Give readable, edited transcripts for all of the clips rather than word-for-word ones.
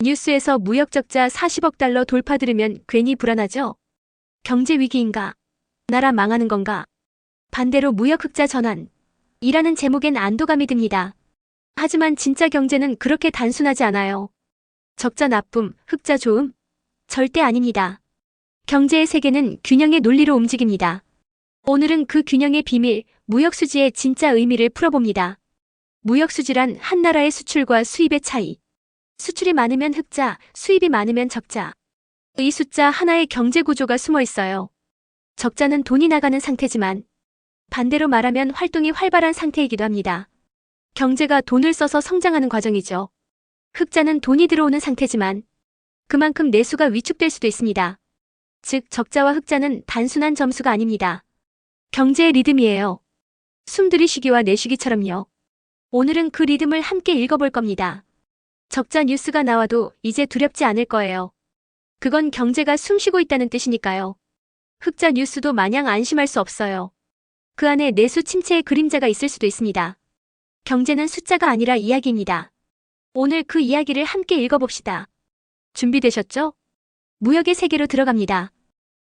뉴스에서 무역 적자 40억 달러 돌파 들으면 괜히 불안하죠? 경제 위기인가? 나라 망하는 건가? 반대로 무역 흑자 전환. 이라는 제목엔 안도감이 듭니다. 하지만 진짜 경제는 그렇게 단순하지 않아요. 적자 나쁨, 흑자 좋음? 절대 아닙니다. 경제의 세계는 균형의 논리로 움직입니다. 오늘은 그 균형의 비밀, 무역 수지의 진짜 의미를 풀어봅니다. 무역 수지란 한 나라의 수출과 수입의 차이. 수출이 많으면 흑자, 수입이 많으면 적자. 이 숫자 하나의 경제 구조가 숨어 있어요. 적자는 돈이 나가는 상태지만 반대로 말하면 활동이 활발한 상태이기도 합니다. 경제가 돈을 써서 성장하는 과정이죠. 흑자는 돈이 들어오는 상태지만 그만큼 내수가 위축될 수도 있습니다. 즉, 적자와 흑자는 단순한 점수가 아닙니다. 경제의 리듬이에요. 숨 들이쉬기와 내쉬기처럼요. 오늘은 그 리듬을 함께 읽어볼 겁니다. 적자 뉴스가 나와도 이제 두렵지 않을 거예요. 그건 경제가 숨쉬고 있다는 뜻이니까요. 흑자 뉴스도 마냥 안심할 수 없어요. 그 안에 내수 침체의 그림자가 있을 수도 있습니다. 경제는 숫자가 아니라 이야기입니다. 오늘 그 이야기를 함께 읽어봅시다. 준비되셨죠? 무역의 세계로 들어갑니다.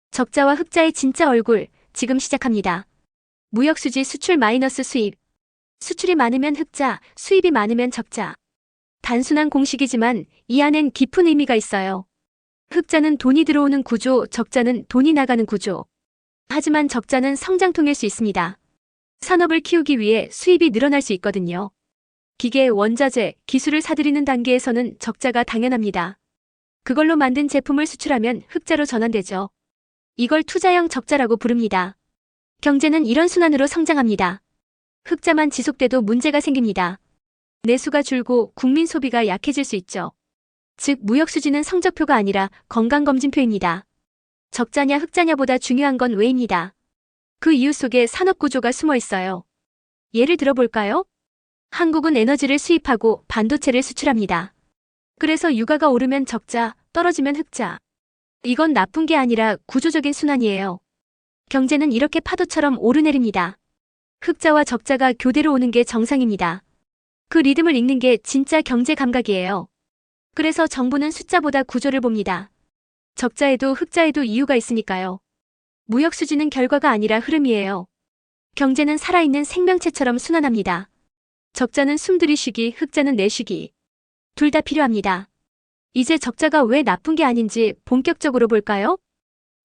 적자와 흑자의 진짜 얼굴, 지금 시작합니다. 무역 수지 수출 마이너스 수입. 수출이 많으면 흑자, 수입이 많으면 적자. 단순한 공식이지만 이 안엔 깊은 의미가 있어요. 흑자는 돈이 들어오는 구조, 적자는 돈이 나가는 구조. 하지만 적자는 성장통일 수 있습니다. 산업을 키우기 위해 수입이 늘어날 수 있거든요. 기계, 원자재, 기술을 사들이는 단계에서는 적자가 당연합니다. 그걸로 만든 제품을 수출하면 흑자로 전환되죠. 이걸 투자형 적자라고 부릅니다. 경제는 이런 순환으로 성장합니다. 흑자만 지속돼도 문제가 생깁니다. 내수가 줄고 국민 소비가 약해질 수 있죠. 즉, 무역 수지는 성적표가 아니라 건강검진표입니다. 적자냐 흑자냐보다 중요한 건 왜입니다. 그 이유 속에 산업구조가 숨어 있어요. 예를 들어볼까요? 한국은 에너지를 수입하고 반도체를 수출합니다. 그래서 유가가 오르면 적자, 떨어지면 흑자. 이건 나쁜 게 아니라 구조적인 순환이에요. 경제는 이렇게 파도처럼 오르내립니다. 흑자와 적자가 교대로 오는 게 정상입니다. 그 리듬을 읽는 게 진짜 경제 감각이에요. 그래서 정부는 숫자보다 구조를 봅니다. 적자에도 흑자에도 이유가 있으니까요. 무역 수지는 결과가 아니라 흐름이에요. 경제는 살아있는 생명체처럼 순환합니다. 적자는 숨 들이쉬기, 흑자는 내쉬기. 둘 다 필요합니다. 이제 적자가 왜 나쁜 게 아닌지 본격적으로 볼까요?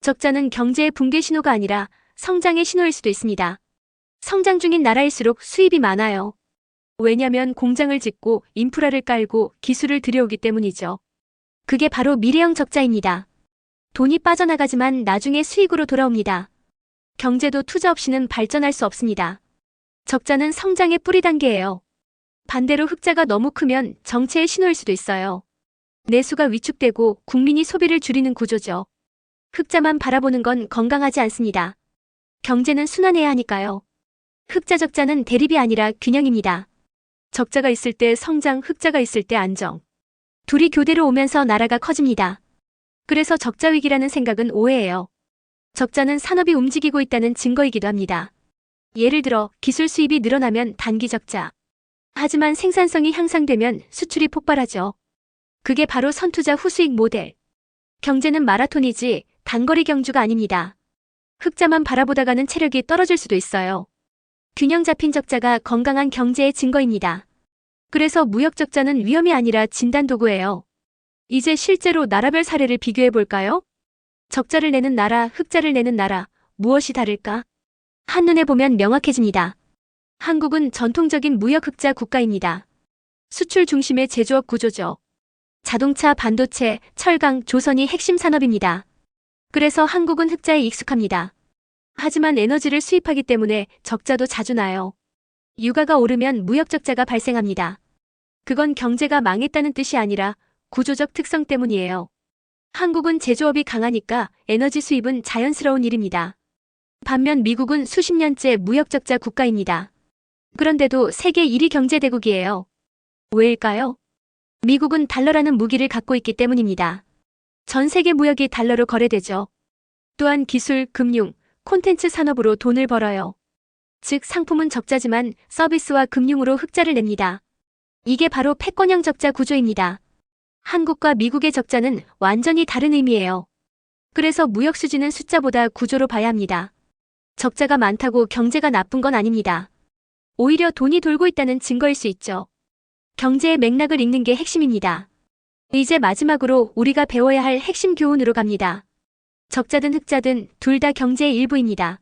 적자는 경제의 붕괴 신호가 아니라 성장의 신호일 수도 있습니다. 성장 중인 나라일수록 수입이 많아요. 왜냐면 공장을 짓고 인프라를 깔고 기술을 들여오기 때문이죠. 그게 바로 미래형 적자입니다. 돈이 빠져나가지만 나중에 수익으로 돌아옵니다. 경제도 투자 없이는 발전할 수 없습니다. 적자는 성장의 뿌리 단계예요. 반대로 흑자가 너무 크면 정체의 신호일 수도 있어요. 내수가 위축되고 국민이 소비를 줄이는 구조죠. 흑자만 바라보는 건 건강하지 않습니다. 경제는 순환해야 하니까요. 흑자 적자는 대립이 아니라 균형입니다. 적자가 있을 때 성장, 흑자가 있을 때 안정. 둘이 교대로 오면서 나라가 커집니다. 그래서 적자 위기라는 생각은 오해예요. 적자는 산업이 움직이고 있다는 증거이기도 합니다. 예를 들어 기술 수입이 늘어나면 단기 적자. 하지만 생산성이 향상되면 수출이 폭발하죠. 그게 바로 선투자 후수익 모델. 경제는 마라톤이지 단거리 경주가 아닙니다. 흑자만 바라보다가는 체력이 떨어질 수도 있어요. 균형 잡힌 적자가 건강한 경제의 증거입니다. 그래서 무역 적자는 위험이 아니라 진단 도구예요. 이제 실제로 나라별 사례를 비교해 볼까요? 적자를 내는 나라, 흑자를 내는 나라, 무엇이 다를까? 한눈에 보면 명확해집니다. 한국은 전통적인 무역 흑자 국가입니다. 수출 중심의 제조업 구조죠. 자동차, 반도체, 철강, 조선이 핵심 산업입니다. 그래서 한국은 흑자에 익숙합니다. 하지만 에너지를 수입하기 때문에 적자도 자주 나요. 유가가 오르면 무역 적자가 발생합니다. 그건 경제가 망했다는 뜻이 아니라 구조적 특성 때문이에요. 한국은 제조업이 강하니까 에너지 수입은 자연스러운 일입니다. 반면 미국은 수십 년째 무역 적자 국가입니다. 그런데도 세계 1위 경제대국이에요. 왜일까요? 미국은 달러라는 무기를 갖고 있기 때문입니다. 전 세계 무역이 달러로 거래되죠. 또한 기술, 금융, 콘텐츠 산업으로 돈을 벌어요. 즉 상품은 적자지만 서비스와 금융으로 흑자를 냅니다. 이게 바로 패권형 적자 구조입니다. 한국과 미국의 적자는 완전히 다른 의미예요. 그래서 무역 수지는 숫자보다 구조로 봐야 합니다. 적자가 많다고 경제가 나쁜 건 아닙니다. 오히려 돈이 돌고 있다는 증거일 수 있죠. 경제의 맥락을 읽는 게 핵심입니다. 이제 마지막으로 우리가 배워야 할 핵심 교훈으로 갑니다. 적자든 흑자든 둘 다 경제의 일부입니다.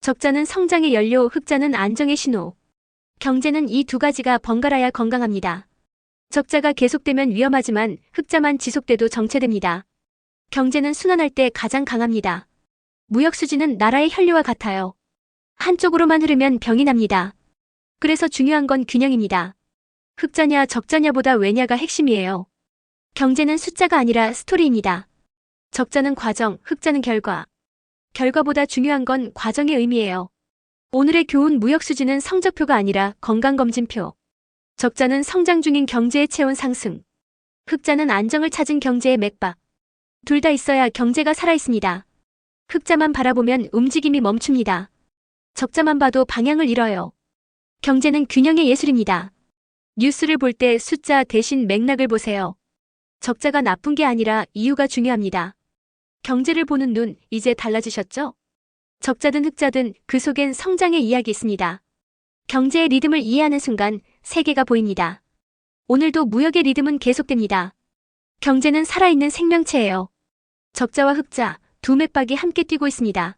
적자는 성장의 연료, 흑자는 안정의 신호. 경제는 이 두 가지가 번갈아야 건강합니다. 적자가 계속되면 위험하지만 흑자만 지속돼도 정체됩니다. 경제는 순환할 때 가장 강합니다. 무역 수지는 나라의 혈류와 같아요. 한쪽으로만 흐르면 병이 납니다. 그래서 중요한 건 균형입니다. 흑자냐 적자냐보다 왜냐가 핵심이에요. 경제는 숫자가 아니라 스토리입니다. 적자는 과정, 흑자는 결과. 결과보다 중요한 건 과정의 의미예요. 오늘의 교훈 무역 수지는 성적표가 아니라 건강검진표. 적자는 성장 중인 경제의 체온 상승. 흑자는 안정을 찾은 경제의 맥박. 둘 다 있어야 경제가 살아있습니다. 흑자만 바라보면 움직임이 멈춥니다. 적자만 봐도 방향을 잃어요. 경제는 균형의 예술입니다. 뉴스를 볼 때 숫자 대신 맥락을 보세요. 적자가 나쁜 게 아니라 이유가 중요합니다. 경제를 보는 눈, 이제 달라지셨죠? 적자든 흑자든 그 속엔 성장의 이야기 있습니다. 경제의 리듬을 이해하는 순간 세계가 보입니다. 오늘도 무역의 리듬은 계속됩니다. 경제는 살아있는 생명체예요. 적자와 흑자, 두 맥박이 함께 뛰고 있습니다.